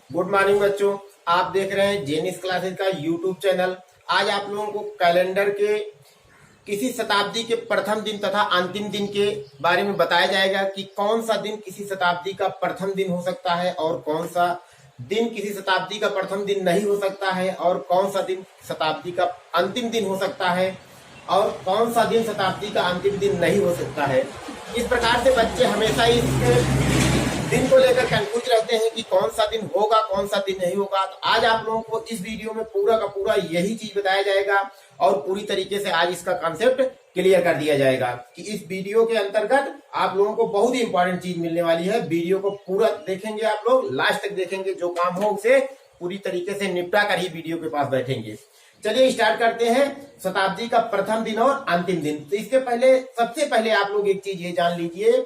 Good morning बच्चों, आप देख रहे हैं जेनिस क्लासेस का यूट्यूब चैनल। आज आप लोगों को कैलेंडर के किसी शताब्दी के प्रथम दिन तथा अंतिम दिन के बारे में बताया जाएगा कि कौन सा दिन किसी शताब्दी का प्रथम दिन हो सकता है और कौन सा दिन किसी शताब्दी का प्रथम दिन नहीं हो सकता है और कौन सा दिन शताब्दी का अंतिम दिन हो सकता है और कौन सा दिन शताब्दी का अंतिम दिन नहीं हो सकता है। इस प्रकार से बच्चे हमेशा इस दिन को लेकर कंफ्यूज रहते हैं कि कौन सा दिन होगा कौन सा दिन नहीं होगा। तो आज आप लोगों को इस वीडियो में पूरा का पूरा यही चीज बताया जाएगा और पूरी तरीके से आज इसका कॉन्सेप्ट क्लियर कर दिया जाएगा कि इस वीडियो के अंतर्गत आप लोगों को बहुत ही इंपॉर्टेंट चीज मिलने वाली है। वीडियो को पूरा देखेंगे, आप लोग लास्ट तक देखेंगे, जो काम हो उसे पूरी तरीके से निपटा कर ही वीडियो के पास बैठेंगे। चलिए स्टार्ट करते हैं शताब्दी का प्रथम दिन और अंतिम दिन। तो इसके पहले सबसे पहले आप लोग एक चीज ये जान लीजिए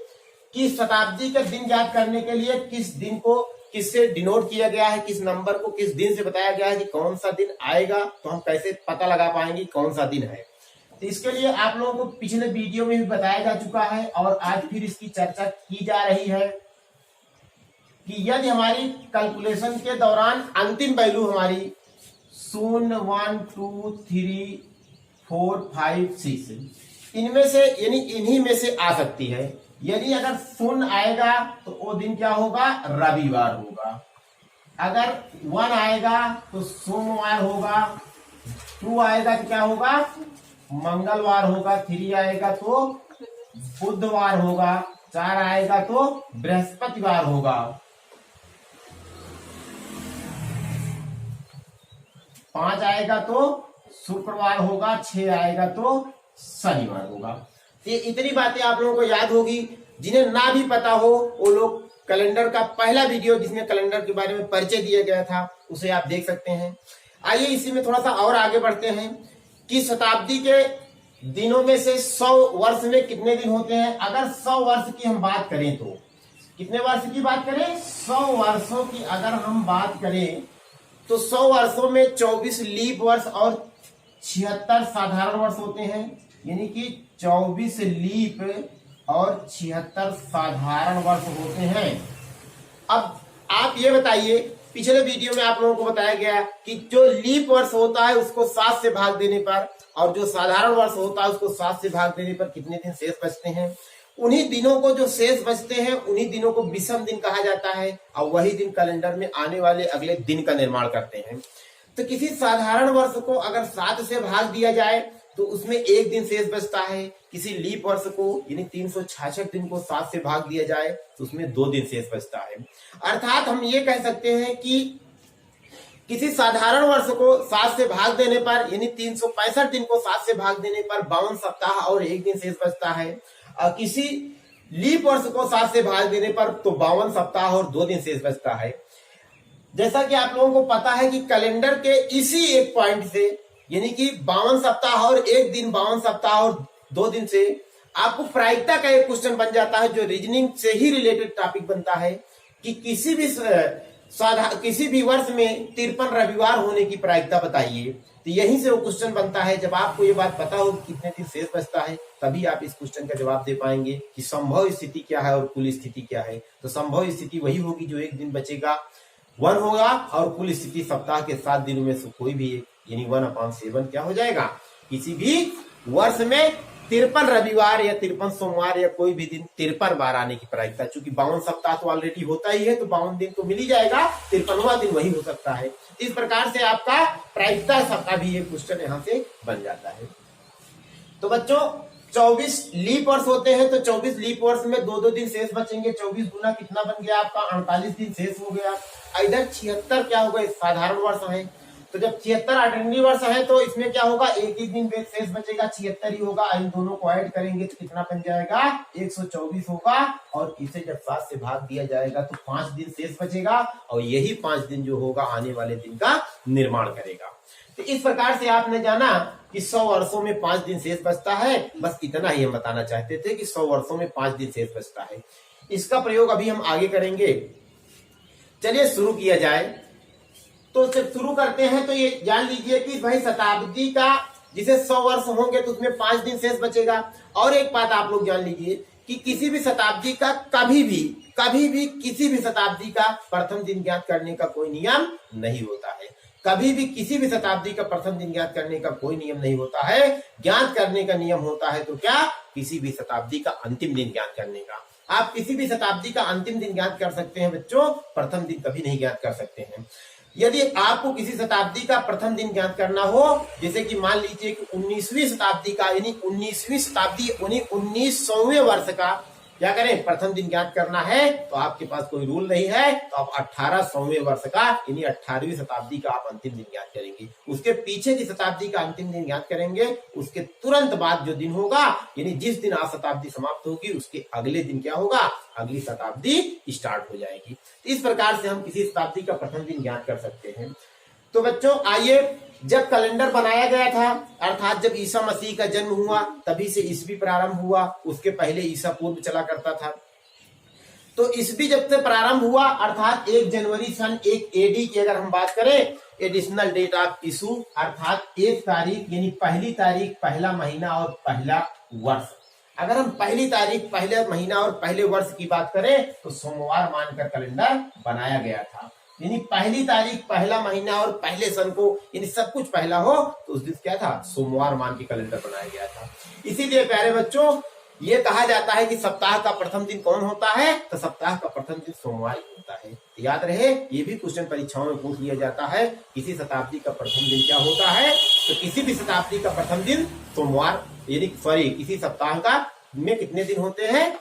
कि शताब्दी का दिन याद करने के लिए किस दिन को किससे डिनोट किया गया है, किस नंबर को किस दिन से बताया गया है कि कौन सा दिन आएगा, तो हम कैसे पता लगा पाएंगे कौन सा दिन है। तो इसके लिए आप लोगों को पिछले वीडियो में भी बताया जा चुका है और आज फिर इसकी चर्चा की जा रही है कि यदि हमारी कैलकुलेशन के दौरान अंतिम वैल्यू हमारी 0, 1, 2, 3, 4, 5, 6 इनमें से यानी इन्हीं में से आ सकती है। यदि अगर 0 आएगा तो वो दिन क्या होगा, रविवार होगा। अगर 1 आएगा तो सोमवार होगा, 2 आएगा तो क्या होगा, मंगलवार होगा, 3 आएगा तो बुधवार होगा, 4 आएगा तो बृहस्पतिवार होगा, 5 आएगा तो शुक्रवार होगा, 6 आएगा तो शनिवार होगा। ये इतनी बातें आप लोगों को याद होगी। जिन्हें ना भी पता हो वो लोग कैलेंडर का पहला वीडियो जिसमें कैलेंडर के बारे में परिचय दिया गया था उसे आप देख सकते हैं। आइए इसी में थोड़ा सा और आगे बढ़ते हैं कि शताब्दी के दिनों में से 100 वर्ष में कितने दिन होते हैं। अगर 100 वर्ष की हम बात करें तो कितने वर्ष की बात करें, 100 वर्षों की अगर हम बात करें तो 100 वर्षों में 24 लीप वर्ष और 76 साधारण वर्ष होते हैं। यानी कि 24 लीप और 76 साधारण वर्ष होते हैं। अब आप ये बताइए, पिछले वीडियो में आप लोगों को बताया गया कि जो लीप वर्ष होता है उसको 7 से भाग देने पर और जो साधारण वर्ष होता है उसको 7 से भाग देने पर कितने दिन शेष बचते हैं। उन्हीं दिनों को जो शेष बचते हैं उन्हीं दिनों को विषम दिन कहा जाता है और वही दिन कैलेंडर में आने वाले अगले दिन का निर्माण करते हैं। तो किसी साधारण वर्ष को अगर 7 से भाग दिया जाए तो उसमें एक दिन शेष बचता है। किसी लीप वर्ष को यानी 366 दिन को 7 से भाग दिया जाए तो उसमें 2 दिन शेष बचता है। अर्थात हम ये कह सकते हैं कि किसी साधारण वर्ष को 7 से भाग देने पर यानी 365 दिन को 7 से भाग देने पर 52 सप्ताह और 1 दिन शेष बचता है। और किसी लीप वर्ष को 7 से भाग देने पर तो 52 सप्ताह और 2 दिन शेष बचता है। जैसा कि आप लोगों को पता है कि कैलेंडर के इसी एक पॉइंट से यानी कि 52 सप्ताह और 1 दिन, 52 सप्ताह और 2 दिन से आपको प्रायिकता का एक क्वेश्चन बन जाता है जो रीजनिंग से ही रिलेटेड टॉपिक बनता है कि किसी भी वर्ष में 53 रविवार होने की प्रायिकता बताइए। तो यहीं से वो क्वेश्चन बनता है। जब आपको ये बात पता हो कितने दिन शेष बचता है तभी आप इस क्वेश्चन का जवाब दे पाएंगे कि संभव स्थिति क्या है और कुल स्थिति क्या है। तो संभव स्थिति वही होगी जो एक दिन बचेगा 1 होगा और कुल स्थिति सप्ताह के 7 दिनों में से कोई भी एक यानी 1/7 क्या हो जाएगा। किसी भी वर्ष में 53 रविवार या 53 सोमवार या कोई भी दिन 53 बार आने की प्रायिकता, चूंकि 52 सप्ताह तो ऑलरेडी होता ही है तो 52 दिन तो मिल ही जाएगा, 53वां दिन वही हो सकता है। इस प्रकार से आपका प्रायिकता सप्ताह भी एक क्वेश्चन यहाँ से बन जाता है। तो बच्चों 24 लीप वर्ष होते हैं तो 24 लीप वर्ष में 2-2 दिन शेष बचेंगे। 24 गुना कितना बन गया आपका, 48 दिन शेष हो गया। इधर 76 क्या होगा, साधारण वर्ष है। तो जब 76 ऑर्डिनरी वर्ष है तो इसमें क्या होगा, एक ही दिन शेष बचेगा, 76 ही होगा। इन दोनों को ऐड करेंगे तो कितना बन जाएगा, 124 होगा। और इसे जब 7 से भाग दिया जाएगा तो 5 दिन शेष बचेगा और यही 5 दिन जो होगा आने वाले दिन का निर्माण करेगा। तो इस प्रकार से आपने जाना कि 100 वर्षों में 5 दिन शेष बचता है। बस इतना ही हम बताना चाहते थे कि 100 वर्षों में 5 दिन शेष बचता है। इसका प्रयोग अभी हम आगे करेंगे। चलिए शुरू किया जाए। तो जब शुरू करते हैं तो ये जान लीजिए कि भाई शताब्दी का जिसे 100 वर्ष होंगे तो उसमें 5 दिन शेष बचेगा। और एक बात आप लोग जान लीजिए कि किसी भी शताब्दी का कभी भी कभी भी किसी भी शताब्दी का प्रथम दिन ज्ञात करने का कोई नियम नहीं होता है। कभी भी किसी भी शताब्दी का प्रथम दिन ज्ञात करने का कोई नियम नहीं होता है। ज्ञात करने का नियम होता है तो क्या, किसी भी शताब्दी का अंतिम दिन ज्ञात करने का। आप किसी भी शताब्दी का अंतिम दिन ज्ञात कर सकते हैं बच्चों, प्रथम दिन कभी नहीं ज्ञात कर सकते हैं। यदि आपको किसी शताब्दी का प्रथम दिन ज्ञात करना हो, जैसे कि मान लीजिए कि 19वीं शताब्दी का यानी 19वीं शताब्दी यानी 1900वें वर्ष का क्या करें, प्रथम दिन ज्ञात करना है, तो आपके पास कोई रूल नहीं है, तो आप 1800वें वर्ष का यानी 18वीं शताब्दी का आप अंतिम दिन ज्ञात करेंगे। उसके पीछे की शताब्दी का अंतिम दिन ज्ञात करेंगे, उसके तुरंत बाद जो दिन होगा यानी जिस दिन आज शताब्दी समाप्त होगी उसके अगले दिन क्या होगा, अगली शताब्दी स्टार्ट हो जाएगी। इस प्रकार से हम किसी शताब्दी का प्रथम दिन ज्ञात कर सकते हैं। तो बच्चों आइए, जब कैलेंडर बनाया गया था अर्थात जब ईसा मसीह का जन्म हुआ तभी से ईसवी प्रारंभ हुआ, उसके पहले ईसा पूर्व चला करता था। तो ईसवी जब से प्रारंभ हुआ अर्थात 1 जनवरी सन 1 AD की अगर हम बात करें, एडिशनल डेट ऑफ इशू अर्थात 1 तारीख यानी पहली तारीख, पहला महीना और पहला वर्ष। अगर हम पहली तारीख, पहले महीना और पहले वर्ष की बात करें तो सोमवार मानकर कैलेंडर बनाया गया था। यानी पहली तारीख, पहला महीना और पहले सन को यानी सब कुछ पहला हो तो उस दिन क्या था, सोमवार मान के कैलेंडर बनाया गया था। इसीलिए प्यारे बच्चों ये कहा जाता है कि सप्ताह का प्रथम दिन कौन होता है, तो सप्ताह का प्रथम दिन सोमवार ही होता है। तो याद रहे, ये भी क्वेश्चन परीक्षाओं में पूछ लिया जाता है, किसी शताब्दी का प्रथम दिन क्या होता है, तो किसी भी शताब्दी का प्रथम दिन सोमवार यानी सॉरी किसी सप्ताह का में कितने दिन होते हैं,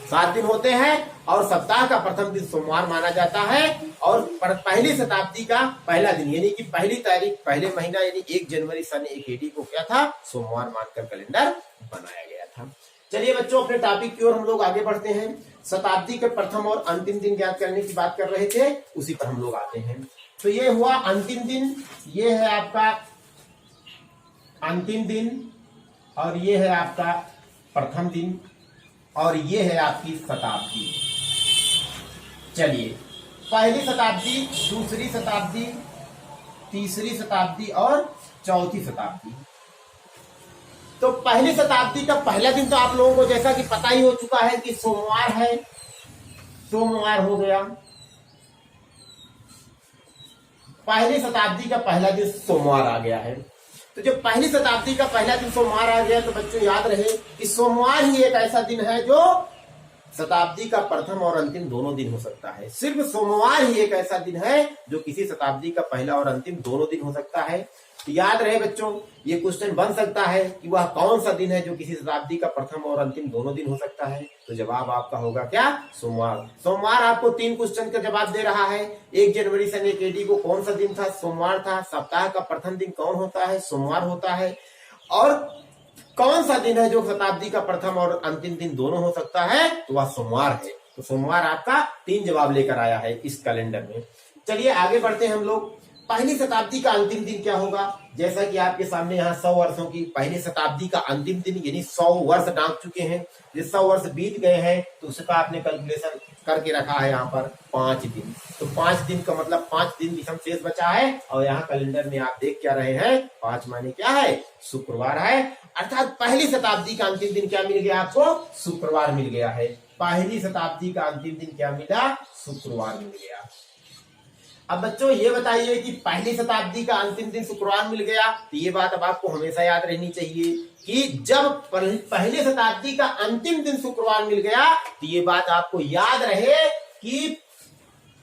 7 दिन होते हैं और सप्ताह का प्रथम दिन सोमवार माना जाता है। और पहली शताब्दी का पहला दिन यानी कि पहली तारीख, पहले महीना यानी 1 जनवरी सन 1 AD को क्या था, सोमवार मानकर कैलेंडर बनाया गया था। चलिए बच्चों अपने टॉपिक की ओर हम लोग आगे बढ़ते हैं। शताब्दी के प्रथम और अंतिम दिन ज्ञात करने की बात कर रहे थे, उसी पर हम लोग आते हैं। तो ये हुआ अंतिम दिन, ये है आपका अंतिम दिन और ये है आपका प्रथम दिन और ये है आपकी शताब्दी। चलिए, पहली शताब्दी, दूसरी शताब्दी, तीसरी शताब्दी और चौथी शताब्दी। तो पहली शताब्दी का पहला दिन तो आप लोगों को जैसा कि पता ही हो चुका है कि सोमवार है, सोमवार हो गया। पहली शताब्दी का पहला दिन सोमवार आ गया है। तो जब पहली शताब्दी का पहला दिन सोमवार आ गया तो बच्चों याद रहे कि सोमवार ही एक ऐसा दिन है जो शताब्दी का प्रथम और अंतिम दोनों दिन हो सकता है। सिर्फ सोमवार ही एक ऐसा दिन है जो किसी शताब्दी का पहला और अंतिम दोनों दिन हो सकता है। तो याद रहे बच्चों, ये क्वेश्चन बन सकता है कि वह कौन सा दिन है जो किसी शताब्दी का प्रथम और अंतिम दोनों दिन हो सकता है। तो जवाब आपका होगा क्या, सोमवार। सोमवार आपको 3 क्वेश्चन का जवाब दे रहा है। 1 जनवरी सन 1 AD को कौन सा दिन था, सोमवार था। सप्ताह का प्रथम दिन कौन होता है, सोमवार होता है। और कौन सा दिन है जो शताब्दी का प्रथम और अंतिम दिन दोनों हो सकता है, तो वह सोमवार है। तो सोमवार आपका 3 जवाब लेकर आया है इस कैलेंडर में। चलिए आगे बढ़ते हैं हम लोग। पहली शताब्दी का अंतिम दिन क्या होगा, जैसा कि आपके सामने यहाँ 100 वर्षों की पहली शताब्दी का अंतिम दिन यानी 100 वर्ष डांक चुके हैं। जिस 100 वर्ष बीत गए हैं तो उसका आपने कैलकुलेशन करके रखा है यहाँ पर 5 दिन। तो 5 दिन का मतलब 5 दिन विषम शेष बचा है। और यहाँ कैलेंडर में आप देख क्या रहे हैं, 5 माने क्या है, शुक्रवार है। अर्थात पहली शताब्दी का अंतिम दिन क्या मिल गया आपको, शुक्रवार मिल गया है। पहली शताब्दी का अंतिम दिन क्या मिला, शुक्रवार मिल गया। अब बच्चों ये बताइए कि पहली शताब्दी का अंतिम दिन शुक्रवार मिल गया, तो ये बात अब आपको हमेशा याद रहनी चाहिए कि जब पहली शताब्दी का अंतिम दिन शुक्रवार मिल गया तो ये बात आपको याद रहे कि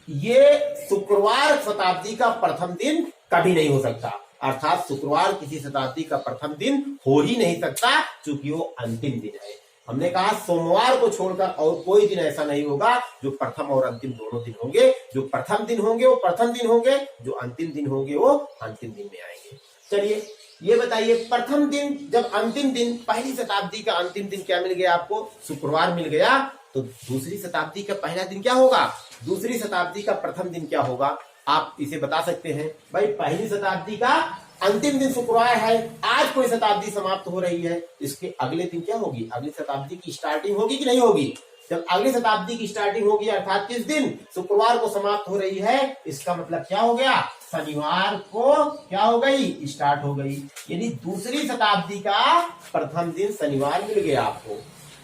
ये शुक्रवार शताब्दी का प्रथम दिन कभी नहीं हो सकता। अर्थात शुक्रवार किसी शताब्दी का प्रथम दिन हो ही नहीं सकता क्योंकि वो अंतिम दिन है। हमने कहा सोमवार को छोड़कर और कोई दिन ऐसा नहीं होगा जो प्रथम और अंतिम दोनों दिन होंगे। जो प्रथम दिन होंगे वो प्रथम दिन होंगे, जो अंतिम दिन होंगे वो अंतिम दिन में आएंगे। चलिए ये बताइए, प्रथम दिन जब अंतिम दिन, पहली शताब्दी का अंतिम दिन क्या मिल गया आपको, शुक्रवार मिल गया, तो दूसरी शताब्दी का पहला दिन क्या होगा, दूसरी शताब्दी का प्रथम दिन क्या होगा, आप इसे बता सकते हैं। भाई पहली शताब्दी का अंतिम दिन शुक्रवार है, आज कोई शताब्दी समाप्त हो रही है, इसके अगले दिन क्या होगी, अगली शताब्दी की स्टार्टिंग होगी कि नहीं होगी। जब अगली शताब्दी की स्टार्टिंग होगी अर्थात किस दिन, शुक्रवार को समाप्त हो रही है, इसका मतलब क्या हो गया, शनिवार को क्या हो गई, स्टार्ट हो गई। यानी दूसरी शताब्दी का प्रथम दिन शनिवार मिल गया आपको।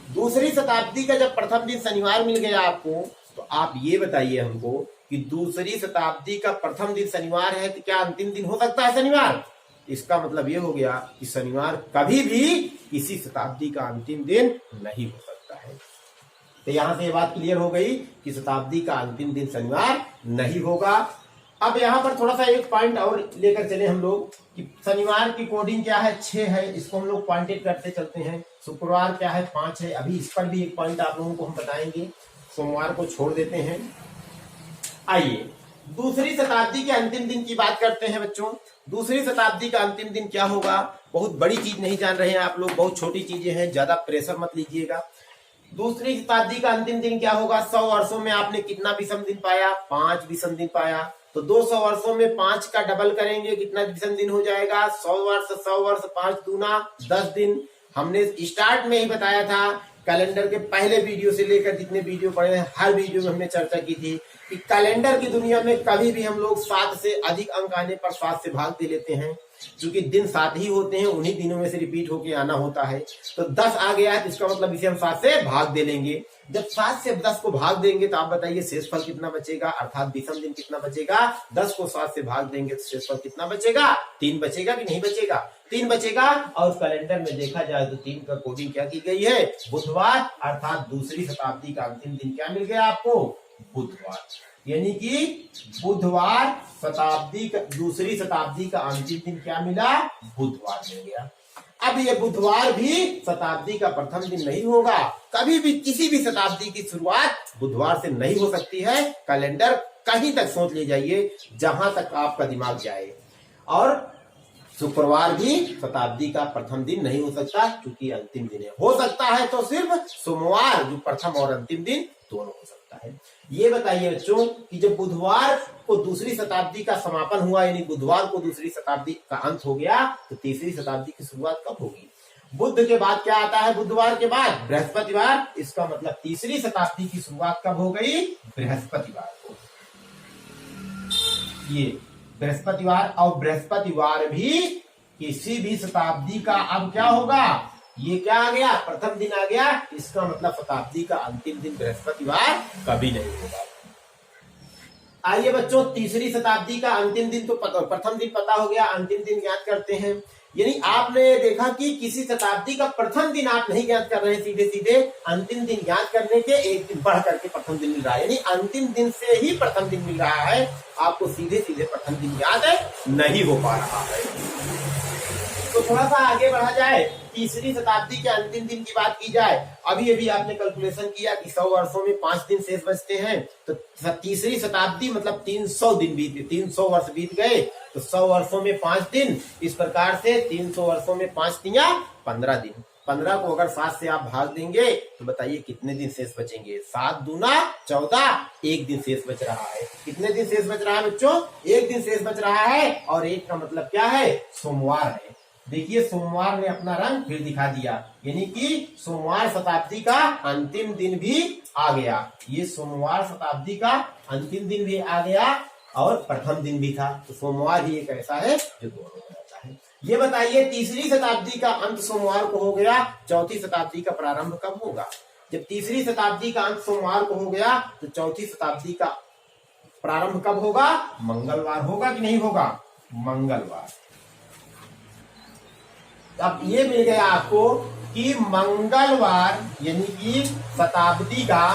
दूसरी शताब्दी का जब प्रथम दिन शनिवार मिल गया आपको, तो आप ये बताइए हमको कि दूसरी शताब्दी का प्रथम दिन शनिवार है, तो क्या अंतिम दिन हो सकता है शनिवार? इसका मतलब ये हो गया कि शनिवार कभी भी किसी शताब्दी का अंतिम दिन नहीं हो सकता है। तो यहां से ये बात क्लियर हो गई कि शताब्दी का अंतिम दिन शनिवार नहीं होगा। अब यहाँ पर थोड़ा सा एक पॉइंट और लेकर चले हम लोग कि शनिवार की कोडिंग क्या है, 6 है, इसको हम लोग पॉइंटेड करते चलते हैं। शुक्रवार क्या है, 5 है। अभी इस पर भी एक पॉइंट आप लोगों को हम बताएंगे, सोमवार को छोड़ देते हैं। आइए दूसरी शताब्दी के अंतिम दिन की बात करते हैं बच्चों। दूसरी शताब्दी का अंतिम दिन क्या होगा? बहुत बड़ी चीज नहीं जान रहे हैं आप लोग, बहुत छोटी चीजें हैं, ज्यादा प्रेशर मत लीजिएगा। दूसरी शताब्दी का अंतिम दिन क्या होगा? 100 वर्षों में आपने कितना विषम दिन पाया? 5 विषम दिन पाया। तो 200 वर्षों में 5 का डबल करेंगे, कितना विषम दिन हो जाएगा? 100 वर्ष 5 दूना 10 दिन। हमने स्टार्ट में ही बताया था, कैलेंडर के पहले वीडियो से लेकर जितने वीडियो पड़े हैं हर वीडियो में हमने चर्चा की थी कि कैलेंडर की दुनिया में कभी भी हम लोग 7 से अधिक अंक आने पर 7 से भाग दे लेते हैं, क्योंकि दिन 7 ही होते हैं, उन्हीं दिनों में से रिपीट होके आना होता है। तो 10 आ गया है तो इसका मतलब इसे हम 7 से भाग दे लेंगे। जब 7 से 10 को भाग देंगे तो आप बताइए शेषफल कितना बचेगा, अर्थात विषम दिन कितना बचेगा? 10 को 7 से भाग देंगे तो शेषफल कितना बचेगा? 3 बचेगा कि नहीं बचेगा? 3 बचेगा। और कैलेंडर में देखा जाए तो 3 का कोडिंग क्या की गई है? बुधवार, अर्थात दूसरी शताब्दी का अंतिम दिन क्या मिल गया आपको? बुधवार। यानी कि बुधवार शताब्दी का, दूसरी शताब्दी का अंतिम दिन क्या मिला? बुधवार मिल गया। अब ये बुधवार भी शताब्दी का प्रथम दिन नहीं होगा। कभी भी किसी भी शताब्दी की शुरुआत बुधवार से नहीं हो सकती है। कैलेंडर कहीं तक सोच ले जाइए, जहां तक आपका दिमाग जाए। और शुक्रवार भी शताब्दी का प्रथम दिन नहीं हो सकता, क्योंकि अंतिम दिन है। हो सकता है तो सिर्फ सोमवार, जो प्रथम और अंतिम दिन दोनों हो सकता है। ये बताइए बच्चों कि जब बुधवार को दूसरी शताब्दी का समापन हुआ, यानी बुधवार को दूसरी शताब्दी का अंत हो गया, तो तीसरी शताब्दी की शुरुआत कब होगी? बुध के बाद क्या आता है? बुधवार के बाद बृहस्पतिवार। इसका मतलब तीसरी शताब्दी की शुरुआत कब हो गई? बृहस्पतिवार को। ये बृहस्पतिवार, और बृहस्पतिवार भी किसी भी शताब्दी का अब क्या होगा? ये क्या आ गया? प्रथम दिन आ गया। इसका मतलब शताब्दी का अंतिम दिन बृहस्पतिवार कभी नहीं होगा। आइए बच्चों, तीसरी शताब्दी का अंतिम दिन तो प्रथम दिन पता हो गया, अंतिम दिन ज्ञात करते हैं। यानी आपने देखा कि किसी शताब्दी का प्रथम दिन आप नहीं ज्ञात कर रहे, सीधे सीधे अंतिम दिन ज्ञात करने के एक दिन बढ़ करके प्रथम दिन मिल रहा है। यानी अंतिम दिन से ही प्रथम दिन मिल रहा है, आपको सीधे सीधे प्रथम दिन याद नहीं हो पा रहा है। तो थोड़ा सा आगे बढ़ा जाए, तीसरी शताब्दी के अंतिम दिन की बात की जाए। अभी आपने कैलकुलेशन किया कि 100 वर्षों में 5 दिन शेष बचते हैं, तो तीसरी शताब्दी मतलब 300 दिन बीत, 300 वर्ष बीत गए, तो 100 वर्षों में 5 दिन। इस प्रकार से 300 वर्षों में 5 दिया 15 दिन। 15 को अगर 7 से आप भाग देंगे तो बताइए कितने दिन शेष बचेंगे? 7 दूना 14, एक दिन शेष बच रहा है। कितने दिन शेष बच रहा है बच्चों? एक दिन शेष बच रहा है। और एक का मतलब क्या है? सोमवार है। देखिए सोमवार ने अपना रंग फिर दिखा दिया, यानी कि सोमवार शताब्दी का अंतिम दिन भी आ गया। ये सोमवार शताब्दी का अंतिम दिन भी आ गया और प्रथम दिन भी था। तो सोमवार ही एक ऐसा है जो दोनों में आता है। ये बताइए तीसरी शताब्दी का अंत सोमवार को हो गया, चौथी शताब्दी का प्रारंभ कब होगा? जब तीसरी शताब्दी का अंत सोमवार को हो गया तो चौथी शताब्दी का प्रारंभ कब होगा? मंगलवार होगा कि नहीं होगा? मंगलवार। अब ये मिल गया आपको कि मंगलवार यानी कि शताब्दी का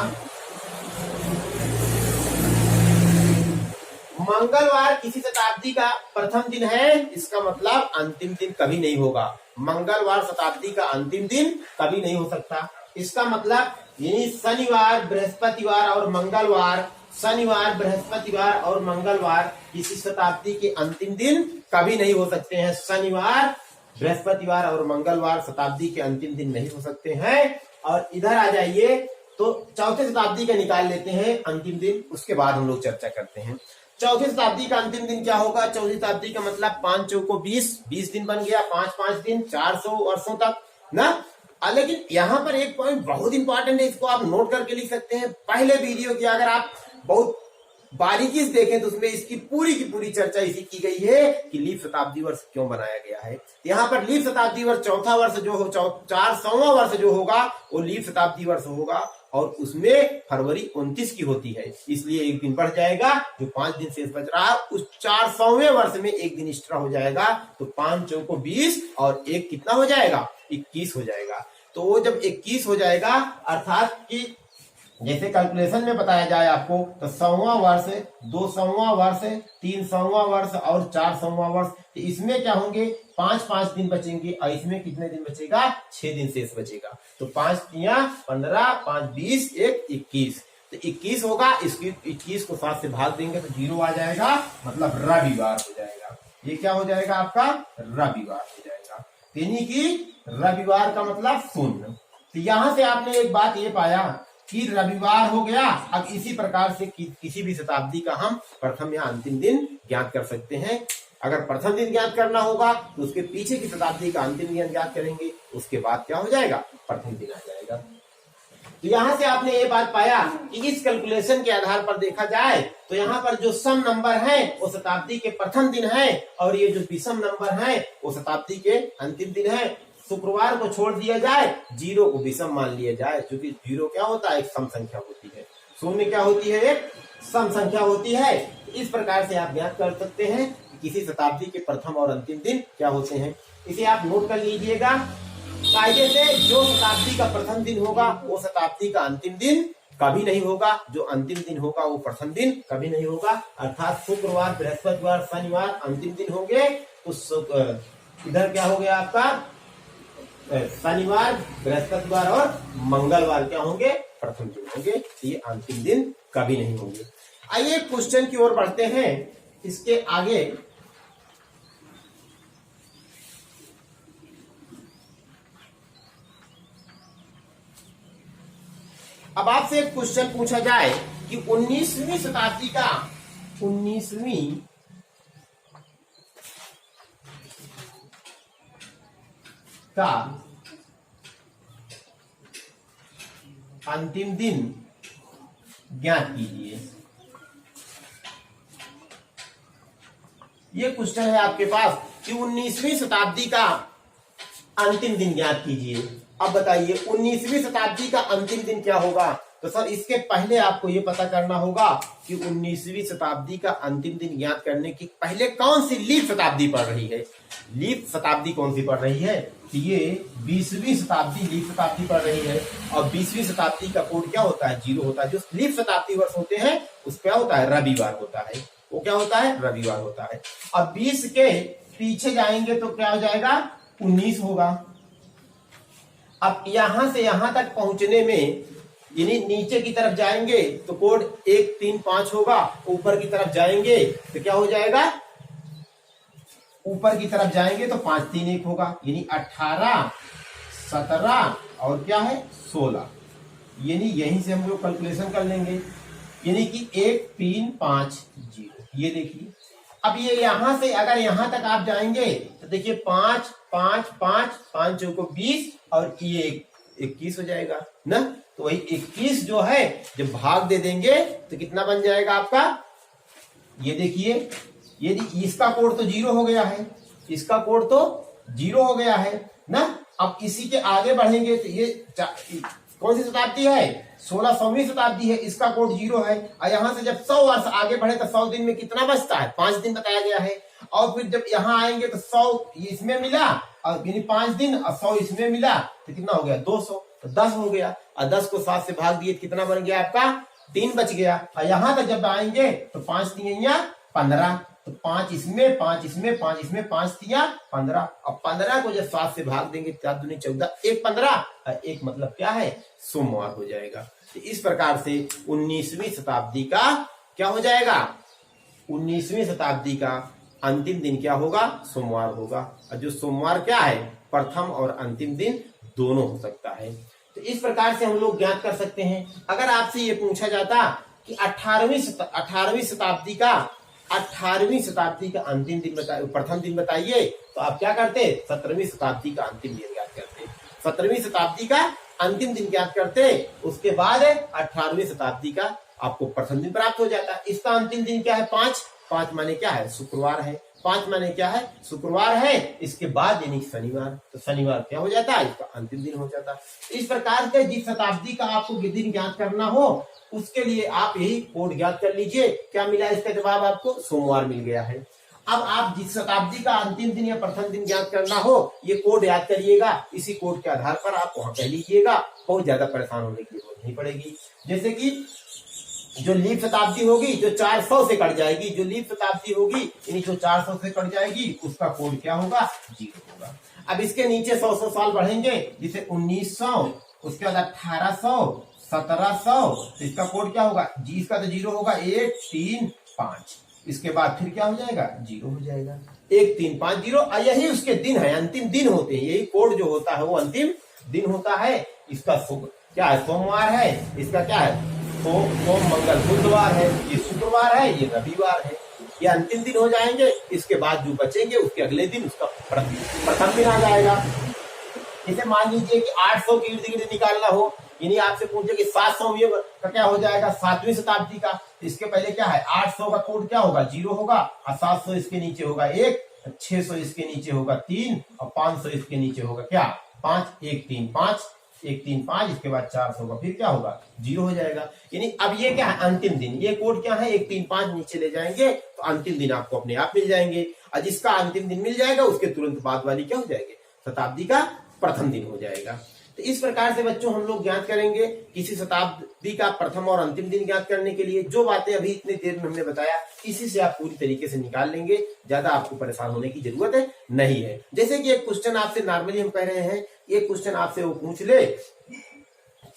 मंगलवार किसी शताब्दी का प्रथम दिन है। इसका मतलब अंतिम दिन कभी नहीं होगा। मंगलवार शताब्दी का अंतिम दिन कभी नहीं हो सकता। इसका मतलब यानी शनिवार, बृहस्पतिवार और मंगलवार, शनिवार, बृहस्पतिवार और मंगलवार किसी शताब्दी के अंतिम दिन कभी नहीं हो सकते हैं। शनिवार, बृहस्पतिवार और मंगलवार शताब्दी के अंतिम दिन नहीं हो सकते हैं। और इधर आ जाइए तो चौथे शताब्दी का निकाल लेते हैं अंतिम दिन, उसके बाद हम लोग चर्चा करते हैं। चौथी शताब्दी का अंतिम दिन क्या होगा? चौथी शताब्दी का मतलब 5 चौको 20 दिन बन गया, 5 दिन 400 वर्षों तक ना। लेकिन यहाँ पर एक पॉइंट बहुत इंपॉर्टेंट है, इसको आप नोट करके लिख सकते हैं। पहले वीडियो की अगर आप बहुत बारीकी से देखें तो उसमें इसकी पूरी की पूरी चर्चा इसी की गई है कि लीप शताब्दी वर्ष क्यों बनाया गया है। यहाँ पर लीप शताब्दी वर्ष चौथा वर्ष जो हो 400वां वर्ष जो होगा वो लीप शताब्दी वर्ष होगा और उसमें फरवरी 29 की होती है, इसलिए एक दिन बढ़ जाएगा। जो 5 दिन शेष बच रहा है उस 400वें वर्ष में एक दिन एक्स्ट्रा हो जाएगा, तो 5 चौको 20 और एक कितना हो जाएगा 21 हो जाएगा। तो वो जब 21 हो जाएगा अर्थात कि जैसे कैलकुलेशन में बताया जाए आपको तो 100वां वर्ष, 200वां वर्ष, 300वां वर्ष और 400वां वर्ष, तो इसमें क्या होंगे 5-5 दिन बचेंगे और इसमें कितने दिन बचेगा 6 दिन शेष बचेगा। तो 5 तिया 15, 5 20, 1 21, तो 21 होगा। इसकी 21 को 7 से भाग देंगे तो 0 आ जाएगा, मतलब रविवार हो जाएगा। ये क्या हो जाएगा आपका रविवार हो जाएगा, यानी कि रविवार का मतलब शून्य। तो यहां से आपने एक बात ये पाया कि रविवार हो गया। अब इसी प्रकार से किसी भी शताब्दी का हम प्रथम या अंतिम दिन ज्ञात कर सकते हैं। अगर प्रथम दिन ज्ञात करना होगा तो उसके पीछे की शताब्दी का अंतिम दिन ज्ञात करेंगे, उसके बाद क्या हो जाएगा प्रथम दिन आ जाएगा। तो यहां से आपने ये बात पाया कि इस कैलकुलेशन के आधार पर देखा जाए तो यहाँ पर जो सम नंबर है वो शताब्दी के प्रथम दिन है और ये जो विषम नंबर है वो शताब्दी के अंतिम दिन है। शुक्रवार को छोड़ दिया जाए, 0 को विषम मान लिया जाए, क्योंकि 0 क्या होता है एक सम संख्या होती है, शून्य क्या होती है एक सम संख्या होती है। इस प्रकार से आप ज्ञात कर सकते हैं कि किसी शताब्दी के प्रथम और अंतिम दिन क्या होते हैं। इसे आप नोट कर लीजिएगा कायदे से। जो शताब्दी का प्रथम दिन होगा वो शताब्दी का अंतिम दिन कभी नहीं होगा, जो अंतिम दिन होगा वो प्रथम दिन कभी नहीं होगा। अर्थात शुक्रवार, बृहस्पतिवार, शनिवार अंतिम दिन होंगे, तो इधर क्या हो गया आपका शनिवार, बृहस्पतिवार और मंगलवार क्या होंगे प्रथम दिन होंगे, ये अंतिम दिन कभी नहीं होंगे। आइए क्वेश्चन की ओर बढ़ते हैं। इसके आगे अब आपसे एक क्वेश्चन पूछा जाए कि 19वीं शताब्दी का 19वीं का अंतिम दिन ज्ञात कीजिए। ये क्वेश्चन है आपके पास कि 19वीं शताब्दी का अंतिम दिन ज्ञात कीजिए। अब बताइए 19वीं शताब्दी का अंतिम दिन क्या होगा। तो सर इसके पहले आपको ये पता करना होगा कि 19वीं शताब्दी का अंतिम दिन ज्ञात करने की पहले कौन सी लीप शताब्दी पड़ रही है। लीप शताब्दी कौन सी पड़ रही है, ये 20वीं शताब्दी लीप शताब्दी पड़ रही है। और 20वीं शताब्दी का कोड क्या होता है 0 होता है। जो लीप शताब्दी वर्ष होते हैं उस क्या होता है रविवार होता है, वो क्या होता है रविवार होता है। अब 20 के पीछे जाएंगे तो क्या हो जाएगा 19 होगा। अब यहां से यहां तक पहुंचने में यानी नीचे की तरफ जाएंगे तो कोड 1 3 5 होगा, ऊपर की तरफ जाएंगे तो क्या हो जाएगा, ऊपर की तरफ जाएंगे तो 5 3 1 होगा, यानी 18 17 और क्या है 16। यानी यहीं से हम लोग कैलकुलेशन कर लेंगे, यानी कि 1 3 5 0। ये देखिए अब ये यहां से अगर यहां तक आप जाएंगे तो देखिए 5 5 5 5 चौको 20 और ये 21 हो जाएगा ना। तो वही 21 जो है जब भाग दे देंगे तो कितना बन जाएगा आपका, ये देखिए यदि इसका कोड तो 0 हो गया है, इसका कोड तो 0 हो गया है ना। अब इसी के आगे बढ़ेंगे तो ये कौन सी शताब्दी है 16वीं शताब्दी है, इसका कोड 0 है। और यहां से जब 100 वर्ष आगे बढ़े तो 100 दिन में कितना बचता है 5 दिन बताया गया है। और फिर जब यहाँ आएंगे तो 100 इसमें मिला और यानी 5 दिन और 100 इसमें मिला तो कितना हो गया 200, तो 10 हो गया। और 10 को 7 से भाग दिए तो कितना बन गया आपका 3 बच गया। और यहां तक जब आएंगे तो 5 3 15, तो 5 इसमें 5 इसमें 5 इसमें 5 3 15। अब 15 को जब 7 से भाग देंगे 4 दूनी 14, 1 15 और 1 मतलब क्या है सोमवार हो जाएगा। तो इस प्रकार से 19वीं शताब्दी का क्या हो जाएगा, 19वीं शताब्दी का अंतिम दिन क्या होगा सोमवार होगा। और जो सोमवार क्या है प्रथम और अंतिम दिन दोनों हो सकता है। तो इस प्रकार से हम लोग ज्ञात कर सकते हैं। अगर आपसे ये पूछा जाता कि 18वीं शताब्दी का अंतिम दिन बताइए, प्रथम दिन बताइए, तो आप क्या करते 17वीं शताब्दी का अंतिम दिन ज्ञात करते, 17वीं शताब्दी का अंतिम दिन ज्ञात करते, उसके बाद 18वीं शताब्दी का आपको प्रथम दिन प्राप्त हो जाता है। इसका अंतिम दिन क्या है? 5। 5 माने क्या है? शुक्रवार है। 5 माने क्या है? शुक्रवार है। इसके बाद यानी शनिवार, तो शनिवार क्या हो जाता है? इसका अंतिम दिन हो जाता है। इस प्रकार से जिस शताब्दी का आपको दिन ज्ञात करना हो उसके लिए आप यही कोड ज्ञात कर लीजिए। क्या मिला इसका जवाब? आपको सोमवार मिल गया है। अब आप जिस शताब्दी का अंतिम दिन या प्रथम दिन ज्ञात करना हो ये कोड याद करिएगा। इसी कोड के आधार पर आप वहां कह लीजिएगा, बहुत ज्यादा परेशान होने की जरूरत नहीं पड़ेगी। जैसे कि जो लीप शताब्दी होगी जो 400 से कट जाएगी, जो लीप शताब्दी होगी यानी जो 400 से कट जाएगी उसका कोड क्या होगा? 0 होगा। अब इसके नीचे 100 साल बढ़ेंगे, जिसे 1900, उसके बाद 1800, 1700, तो इसका कोड क्या होगा? जी इसका तो 0 होगा। 1 3 5, इसके बाद फिर क्या हो जाएगा? 0 हो जाएगा। 1 3 5 0। यही उसके दिन है, अंतिम दिन होते हैं। यही कोड जो होता है वो अंतिम दिन होता है। इसका क्या है? सोमवार है। इसका क्या है? सोम मंगल बुधवार है। ये शुक्रवार है, ये रविवार है। ये अंतिम दिन हो जाएंगे। इसके बाद जो बचेंगे उसके अगले दिन उसका प्रथम दिन आ जाएगा। इसे मान लीजिए कि 800 की इर्द गिर्द निकालना हो, यानी आपसे पूछे कि 700 का क्या हो जाएगा? 7वीं शताब्दी का। इसके पहले क्या है? 800 का कोड क्या होगा? 0 होगा, और 700 इसके नीचे होगा 1, 600 इसके नीचे होगा 3, और 500 इसके नीचे होगा क्या? 5। 1 3 5, 1 3 5, इसके बाद 400 का फिर क्या होगा? 0 हो जाएगा। यानी अब ये क्या है? अंतिम दिन। ये कोड क्या है? 1 3 5 नीचे ले जाएंगे तो अंतिम दिन आपको अपने आप मिल जाएंगे। और जिसका अंतिम दिन मिल जाएगा उसके तुरंत बाद वाली क्या हो जाएगी? शताब्दी का प्रथम दिन हो जाएगा। तो इस प्रकार से बच्चों हम लोग ज्ञात करेंगे किसी शताब्दी का प्रथम और अंतिम दिन ज्ञात करने के लिए जो बातें अभी इतनी देर में हमने बताया, इसी से आप पूरी तरीके से निकाल लेंगे। ज्यादा आपको परेशान होने की जरूरत नहीं है। जैसे कि एक क्वेश्चन आपसे नॉर्मली हम कह रहे हैं, एक क्वेश्चन आपसे वो पूछ ले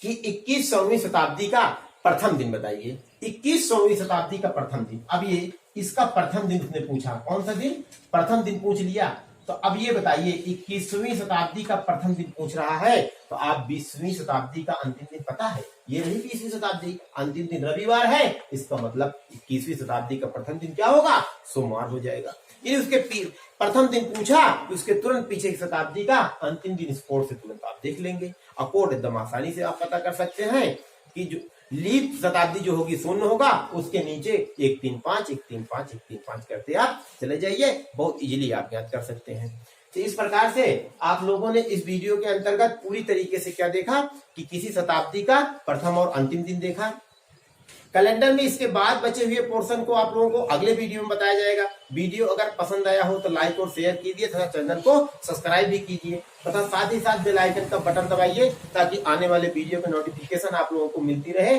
कि 21वीं शताब्दी का प्रथम दिन बताइए। 21वीं शताब्दी का प्रथम दिन। अब ये इसका प्रथम दिन उसने पूछा, कौन सा दिन? प्रथम दिन पूछ लिया। तो अब ये बताइए 21वीं शताब्दी का प्रथम दिन पूछ रहा है, तो आप 20वीं शताब्दी का अंतिम दिन पता है? ये नहीं 20वीं शताब्दी अंतिम दिन रविवार है, इसका मतलब 21वीं शताब्दी का प्रथम दिन क्या होगा? सोमवार हो जाएगा। ये उसके प्रथम दिन पूछा, उसके तुरंत पीछे की शताब्दी का अंतिम दिन इस कोड से तुरंत आप देख लेंगे। और कोड एकदम आसानी से आप पता कर सकते हैं कि जो लीप शताब्दी जो होगी 0 होगा, उसके नीचे 1 3 5 1 3 5 1 3 5 करते आप चले जाइए। बहुत इजीली आप ज्ञात कर सकते हैं। तो इस प्रकार से आप लोगों ने इस वीडियो के अंतर्गत पूरी तरीके से क्या देखा कि किसी शताब्दी का प्रथम और अंतिम दिन देखा। कैलेंडर में इसके बाद बचे हुए पोर्शन को आप लोगों को अगले वीडियो में बताया जाएगा। वीडियो अगर पसंद आया हो तो लाइक और शेयर कीजिए तथा चैनल को सब्सक्राइब भी कीजिए तथा साथ ही साथ बेल आइकन का बटन दबाइए ताकि आने वाले वीडियो के नोटिफिकेशन आप लोगों को मिलती रहे।